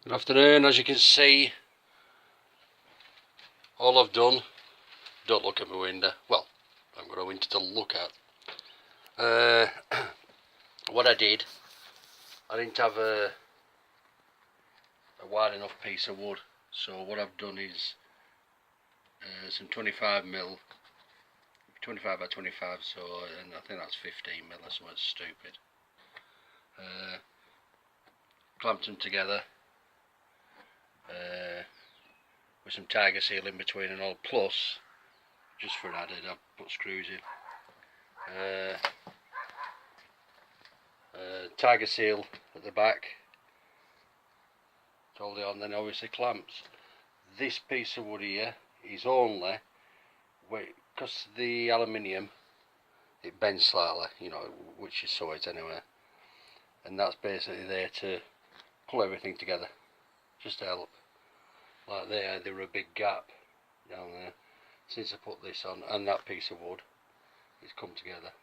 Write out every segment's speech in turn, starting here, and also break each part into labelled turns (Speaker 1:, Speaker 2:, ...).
Speaker 1: Good afternoon. As you can see, all I've done, don't look at my window, well, I've got a window to look at. What I did, I didn't have a wide enough piece of wood, so what I've done is some 25mm, 25 by 25, so, and I think that's 15mm or something stupid. Clamped them together with some tiger seal in between and all, plus just for added I've put screws in, tiger seal at the back to hold it on, then obviously clamps. This piece of wood here is only, because the aluminium, it bends slightly, you know, which is so it anyway, and that's basically there to pull everything together, just to help. Like there were a big gap down there. Since I put this on and that piece of wood, it's come together.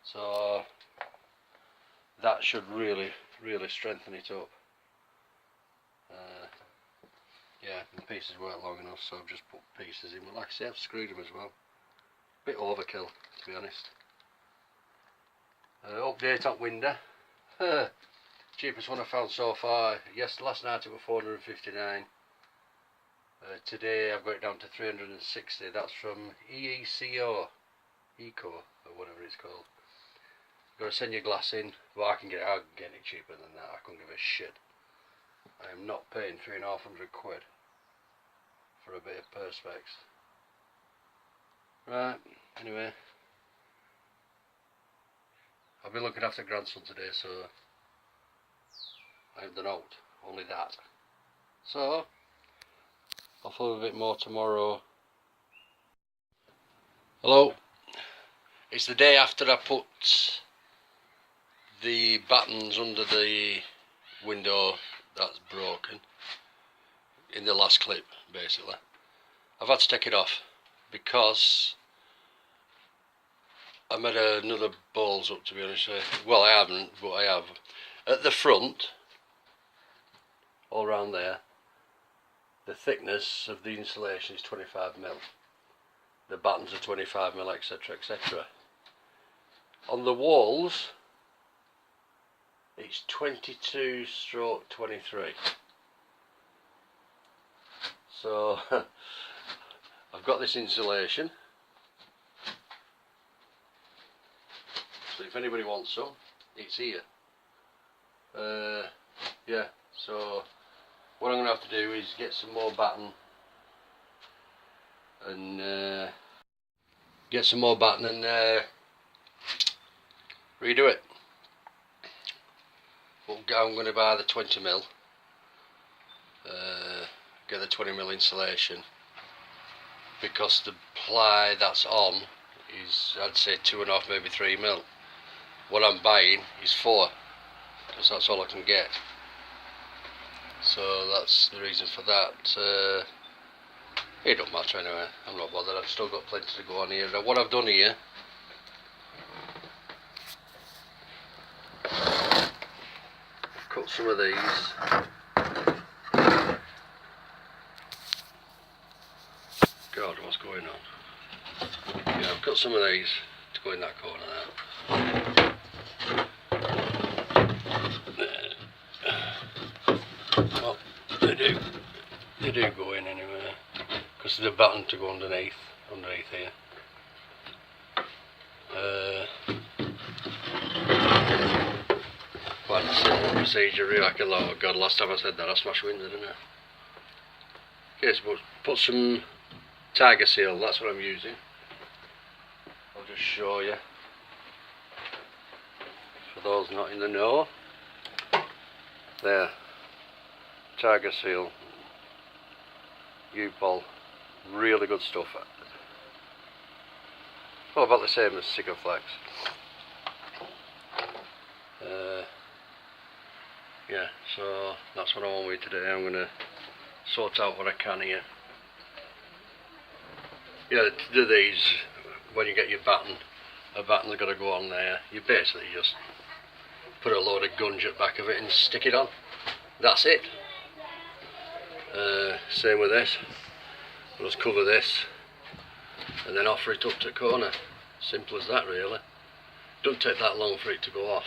Speaker 1: So that should really strengthen it up. Yeah, the pieces weren't long enough, so I've just put pieces in. But like I say, I've screwed them as well. Bit overkill, to be honest. Update on window. Cheapest one I found so far. Yes, last night it was 459. Today I've got it down to 360. That's from ECO, or whatever it's called. You've got to send your glass in. Well, I can get it cheaper than that. I couldn't give a shit. I am not paying £350 for a bit of perspex. Right. Anyway, I've been looking after grandson today, so I have the note, only that. So I'll film a bit more tomorrow. Hello. It's the day after I put the battens under the window that's broken in the last clip, basically. I've had to take it off because I made another balls up, to be honest. Well, I haven't, but I have. At the front, all around there, the thickness of the insulation is 25mm. The battens are 25mm, etc, etc. On the walls, it's 22/23. So I've got this insulation. So if anybody wants some, it's here. Yeah, so what I'm going to have to do is get some more batten and redo it. But I'm going to buy the 20mm, get the 20mm insulation, because the ply that's on is, I'd say 2.5, maybe 3mm. What I'm buying is 4, because that's all I can get. So that's the reason for that. It don't matter anyway, I'm not bothered, I've still got plenty to go on here. What I've done here, I've cut some of these. God, what's going on? Yeah, I've cut some of these to go in that corner there. Well, they do go in anyway, because there's a button to go underneath here. Quite a simple procedure, really. Oh God, last time I said that I smashed window, didn't I? Okay, so put some tiger seal, that's what I'm using. I'll just show you, for those not in the know. There, tiger seal, U-Pol, really good stuff. Well, about the same as Sikaflex. Yeah, so that's what I'm on with today. I'm going to sort out what I can here. Yeah, to do these, when you get your batten, a batten's got to go on there. You basically just put a load of gunge at the back of it and stick it on. that's it. Same with this. I'll just cover this and then offer it up to corner. Simple as that really. Don't take that long for it to go off.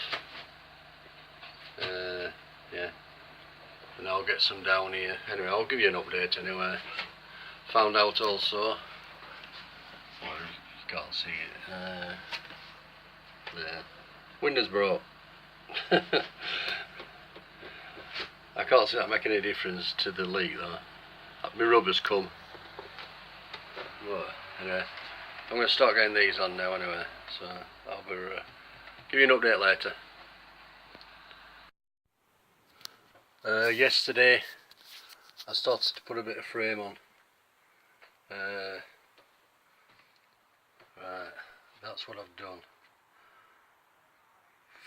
Speaker 1: Yeah. And I'll get some down here. Anyway, I'll give you an update anyway. Found out also, well, you can't see it, there. Windows broke. I can't see that making any difference to the leak though. My rubber's come. But anyway, I'm going to start getting these on now anyway, so I'll be give you an update later. Yesterday I started to put a bit of frame on. Right, that's what I've done.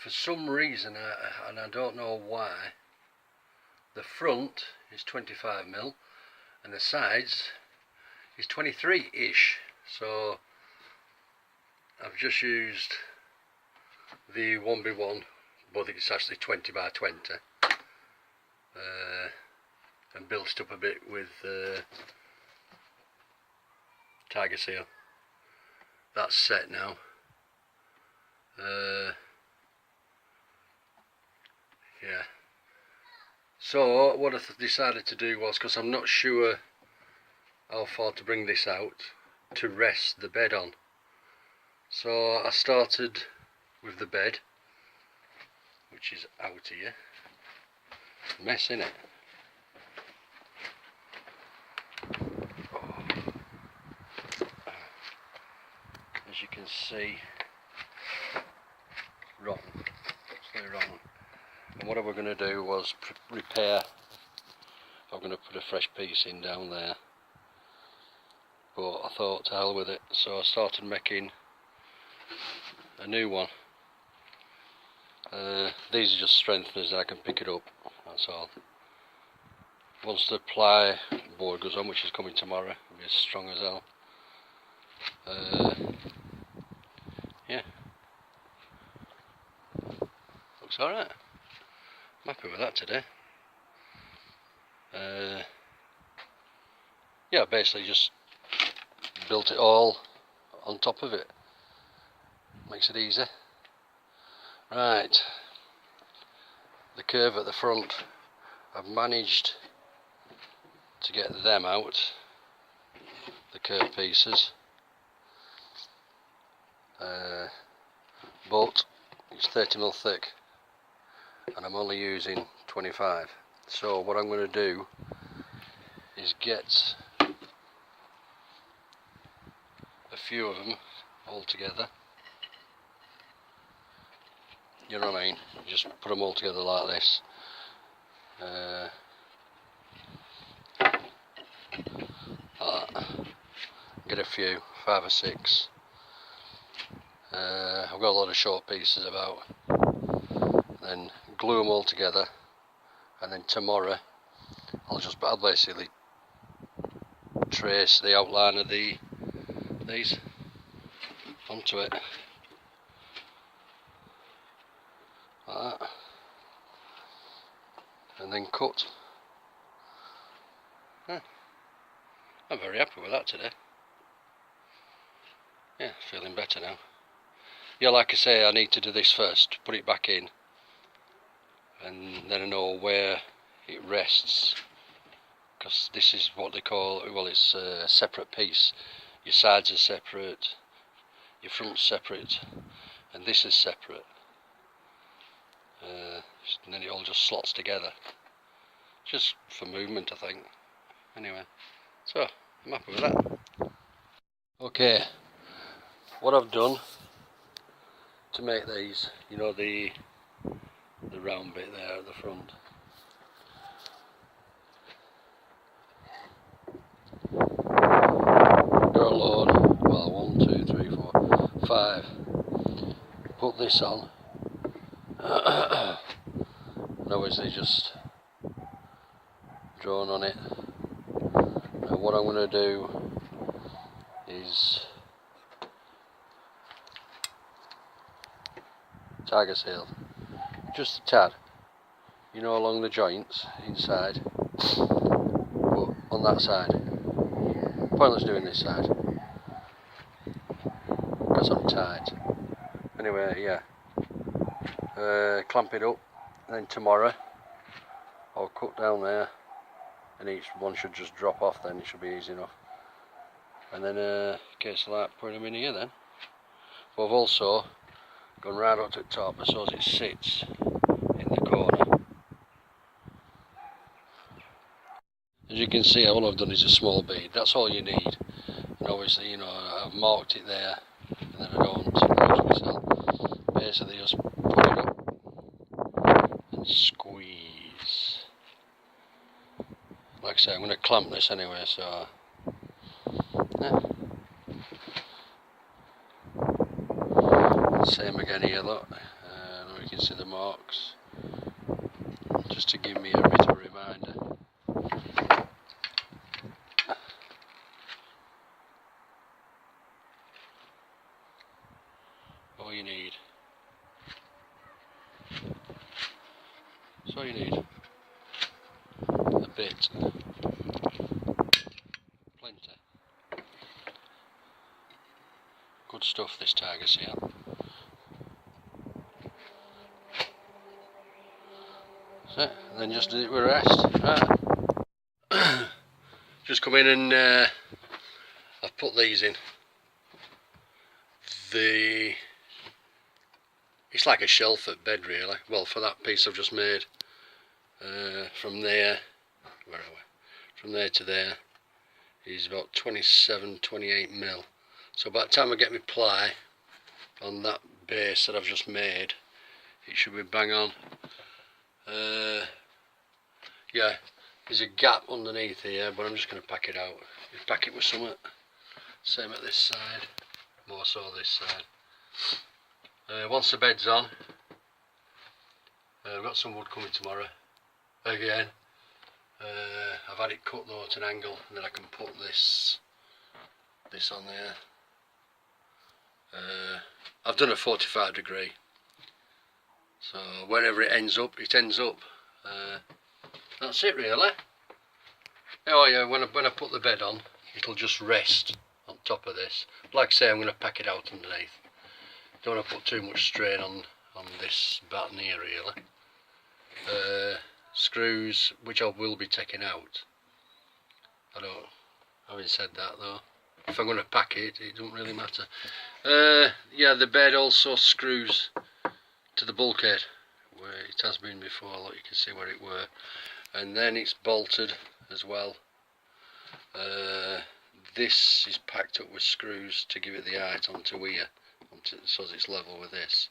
Speaker 1: For some reason, and I don't know why, the front is 25mm and the sides is 23-ish. So I've just used the 1x1, but it's actually 20x20, and built it up a bit with tiger seal. That's set now. Yeah. So what I decided to do was, because I'm not sure how far to bring this out, to rest the bed on. So I started with the bed, which is out here. Mess in it. As you can see, rotten, absolutely rotten. And what I was going to do was repair. I'm going to put a fresh piece in down there, but I thought to hell with it, so I started making a new one. These are just strengtheners that I can pick it up, that's all. Once the ply board goes on, which is coming tomorrow, it'll be as strong as hell. Yeah, looks alright. I'm happy with that today. Yeah, basically just built it all on top of it. Makes it easy. Right, the curve at the front, I've managed to get them out, the curve pieces, but it's 30mm thick and I'm only using 25. So what I'm going to do is get a few of them all together. You know what I mean? Just put them all together like this. Get a few, 5 or 6. I've got a lot of short pieces about. Then glue them all together, and then tomorrow I'll basically trace the outline of these onto it. Like that. And then cut. I'm very happy with that today. Yeah, feeling better now. Yeah, like I say, I need to do this first, put it back in, and then I know where it rests, because this is what they call, well, it's a separate piece. Your sides are separate, your front's separate, and this is separate. And then it all just slots together, just for movement, I think. Anyway, so I'm happy with that. Okay, what I've done to make these, you know, the round bit there at the front, got a load, well, 1, 2, 3, 4, 5, put this on, and obviously just drawn on it. Now what I'm going to do is tiger seal, just a tad, you know, along the joints inside, but on that side. Pointless doing this side because I'm tight. Anyway, yeah, clamp it up, and then tomorrow I'll cut down there, and each one should just drop off. Then it should be easy enough. And then in case of that, putting them in here then. But I've also gone right up to the top so as it sits in the corner. As you can see, all I've done is a small bead. That's all you need. And obviously, you know, I've marked it there, and then I don't lose myself. Basically, just put it up and squeeze. Like I say, I'm going to clamp this anyway, so yeah. Same again here, look. You can see the marks, just to give me a bit of a reminder. All you need. That's all you need. A bit. Plenty. Good stuff, this tiger seal. So, and then just do it with rest. Right. Just come in and I've put these in. It's like a shelf at bed really. Well, for that piece I've just made. From there, where are we? From there to there is about 27-28 mil. So by the time I get my ply on that base that I've just made, it should be bang on. Yeah, there's a gap underneath here, but I'm just going to pack it out. You pack it with something. Same at this side, more so this side. Once the bed's on, I've got some wood coming tomorrow. Again, I've had it cut though at an angle, and then I can put this on there. I've done a 45 degree, so wherever it ends up, it ends up. That's it really. Oh yeah, when I put the bed on, it'll just rest on top of this. Like I say, I'm going to pack it out underneath. Don't want to put too much strain on this batten here really. Screws, which I will be taking out. Having said that though, if I'm going to pack it, it doesn't really matter. Yeah, the bed also screws to the bulkhead where it has been before. Look, you can see where it were, and then it's bolted as well. This is packed up with screws to give it the height onto here, so it's level with this.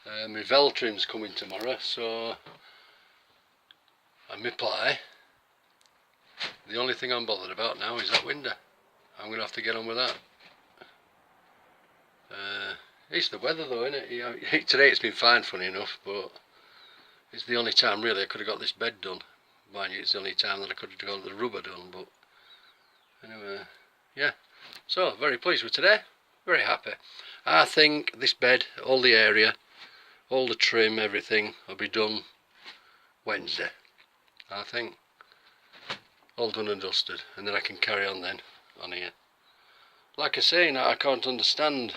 Speaker 1: My Veltrim's coming tomorrow, so, and my ply. The only thing I'm bothered about now is that window. I'm going to have to get on with that. It's the weather though, isn't it? Today it's been fine, funny enough, but it's the only time really I could have got this bed done. Mind you, it's the only time that I could have got the rubber done, but anyway, yeah. So, very pleased with today. Very happy. I think this bed, all the area, all the trim, everything will be done Wednesday. I think. All done and dusted, and then I can carry on then on here. Like I say, now I can't understand.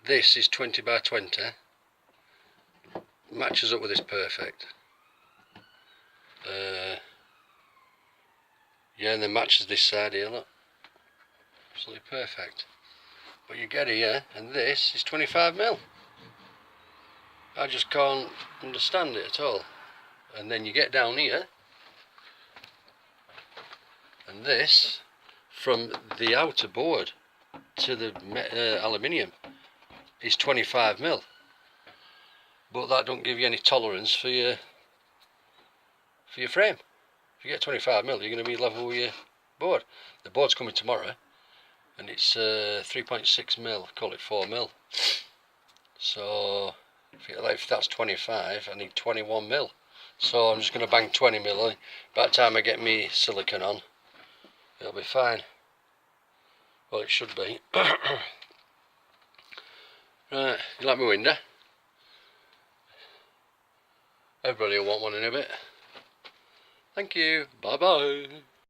Speaker 1: This is 20 by 20. Matches up with this perfect. Yeah, and then matches this side here, look. Absolutely perfect. But you get here, and this is 25 mil. I just can't understand it at all. And then you get down here, and this, from the outer board to the aluminium, is 25 mil. But that don't give you any tolerance for your frame. If you get 25 mil, you're going to be level with your board. The board's coming tomorrow, and it's 3.6 mil, call it 4 mil. So if that's 25, I need 21 mil. So I'm just going to bang 20 mil on. By the time I get me silicone on, it'll be fine. Well, it should be. Right, you like my window? Everybody will want one in a bit. Thank you. Bye bye.